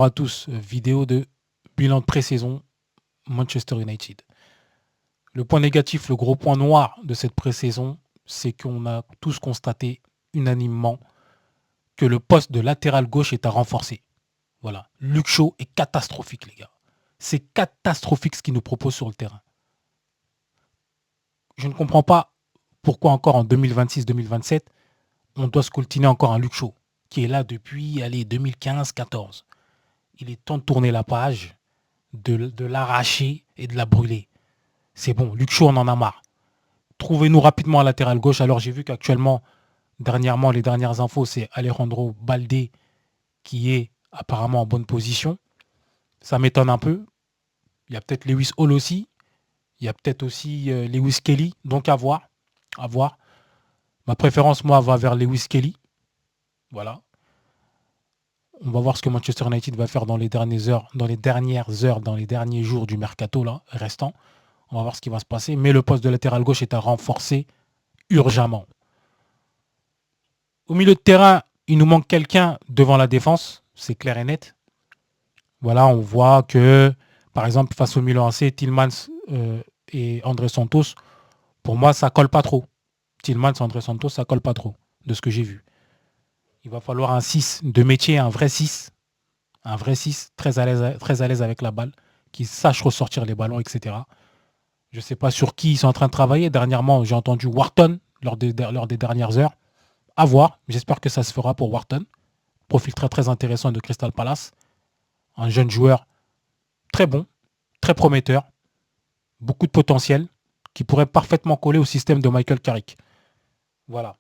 À tous, vidéo de bilan de pré-saison Manchester United. Le point négatif, le gros point noir de cette pré-saison, c'est qu'on a tous constaté unanimement que le poste de latéral gauche est à renforcer. Voilà. Luke Shaw est catastrophique, les gars. C'est catastrophique ce qu'il nous propose sur le terrain. Je ne comprends pas pourquoi encore en 2026-2027, on doit scoltiner encore un Luke Shaw, qui est là depuis 2015-14. Il est temps de tourner la page, de l'arracher et de la brûler. C'est bon, Luke Shaw, on en a marre. Trouvez-nous rapidement un latéral gauche. Alors j'ai vu qu'actuellement, dernièrement, les dernières infos, c'est Alejandro Balde qui est apparemment en bonne position. Ça m'étonne un peu. Il y a peut-être Lewis Hall aussi. Il y a peut-être aussi Lewis Kelly. Donc à voir. À voir. Ma préférence, moi, va vers Lewis Kelly. Voilà. On va voir ce que Manchester United va faire dans les derniers jours du mercato là, restant. On va voir ce qui va se passer. Mais le poste de latéral gauche est à renforcer urgemment. Au milieu de terrain, il nous manque quelqu'un devant la défense. C'est clair et net. Voilà, on voit que, par exemple, face au Milan AC, Tielemans et André Santos, pour moi, ça colle pas trop. Tielemans et André Santos, ça colle pas trop, de ce que j'ai vu. Il va falloir un 6 de métier, un vrai 6. Un vrai 6, très à l'aise avec la balle, qui sache ressortir les ballons, etc. Je ne sais pas sur qui ils sont en train de travailler. Dernièrement, j'ai entendu Wharton lors des dernières heures. À voir. J'espère que ça se fera pour Wharton. Profil très très intéressant de Crystal Palace. Un jeune joueur très bon, très prometteur, beaucoup de potentiel, qui pourrait parfaitement coller au système de Michael Carrick. Voilà.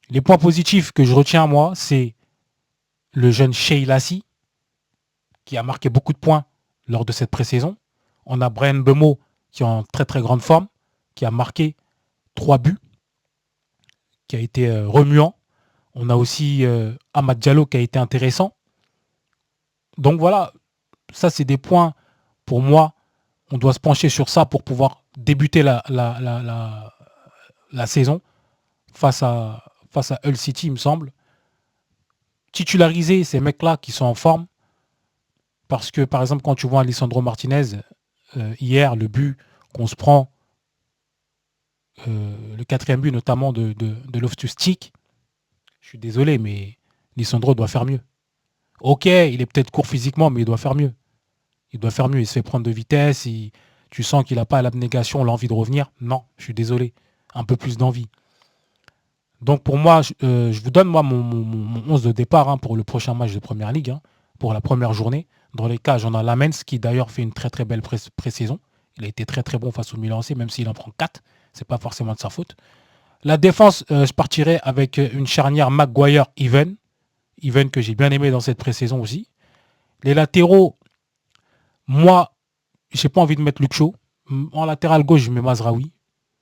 Les points positifs que je retiens, moi, c'est le jeune Shea Lassie, qui a marqué beaucoup de points lors de cette pré-saison. On a Brian Bemo, qui est en très très grande forme, qui a marqué 3 buts, qui a été remuant. On a aussi Amad Diallo qui a été intéressant. Donc voilà, ça c'est des points, pour moi, on doit se pencher sur ça pour pouvoir débuter la saison face à Hull City, il me semble. Titulariser ces mecs-là qui sont en forme, parce que par exemple quand tu vois Alessandro Martinez, hier, le but qu'on se prend, le 4e but notamment de Loftus-Cheek, je suis désolé, mais Lisandro doit faire mieux. Ok, il est peut-être court physiquement, mais il doit faire mieux. Il doit faire mieux. Il se fait prendre de vitesse. Tu sens qu'il n'a pas l'abnégation, l'envie de revenir. Non, je suis désolé. Un peu plus d'envie. Donc pour moi, je vous donne moi mon 11 de départ pour le prochain match de Première Ligue, pour la première journée. Dans les cas, j'en ai Lamens qui d'ailleurs fait une très très belle pré-saison. Il a été très très bon face au Milan AC, même s'il en prend 4. C'est pas forcément de sa faute. La défense, je partirais avec une charnière Maguire-Even. Even que j'ai bien aimé dans cette pré-saison aussi. Les latéraux, moi, j'ai pas envie de mettre Luke Shaw. En latéral gauche, je mets Mazraoui.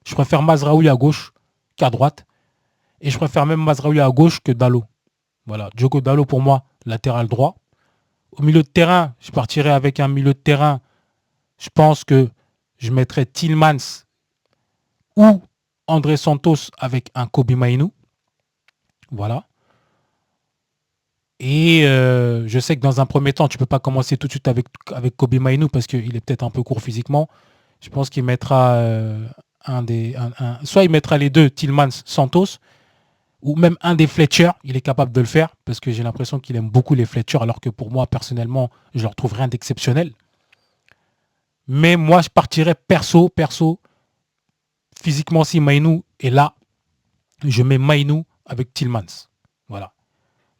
Je préfère Mazraoui à gauche qu'à droite. Et je préfère même Mazraoui à gauche que Dalot. Voilà, Diogo Dalot pour moi, latéral droit. Au milieu de terrain, je partirais avec un milieu de terrain. Je pense que je mettrais Tielemans ou André Santos avec un Kobe Mainoo. Voilà. Et je sais que dans un premier temps, tu ne peux pas commencer tout de suite avec Kobe Mainoo parce qu'il est peut-être un peu court physiquement. Je pense qu'il mettra soit il mettra les deux, Tielemans, Santos, ou même un des Fletcher. Il est capable de le faire parce que j'ai l'impression qu'il aime beaucoup les Fletcher, alors que pour moi, personnellement, je ne leur trouve rien d'exceptionnel. Mais moi, je partirais perso, physiquement, si Mainoo est là, je mets Mainoo avec Tielemans. Voilà.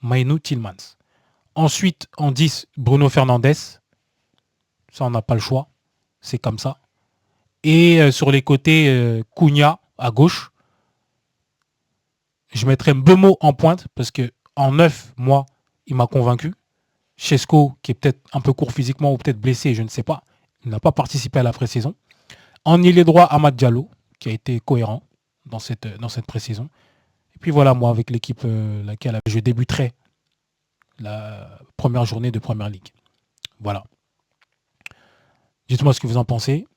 Mainoo, Tielemans. Ensuite, en 10, Bruno Fernandes. Ça, on n'a pas le choix. C'est comme ça. Et sur les côtés, Cunha à gauche. Je mettrais Mbemo en pointe parce que en 9, moi, il m'a convaincu. Chesco, qui est peut-être un peu court physiquement ou peut-être blessé, je ne sais pas. Il n'a pas participé à la pré-saison. En ailier droit, Amad Diallo, qui a été cohérent dans cette pré-saison. Et puis voilà, moi, avec l'équipe laquelle je débuterai la première journée de Première Ligue. Voilà. Dites-moi ce que vous en pensez.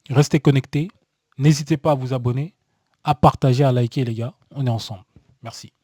Restez connectés. N'hésitez pas à vous abonner, à partager, à liker, les gars. On est ensemble. Merci.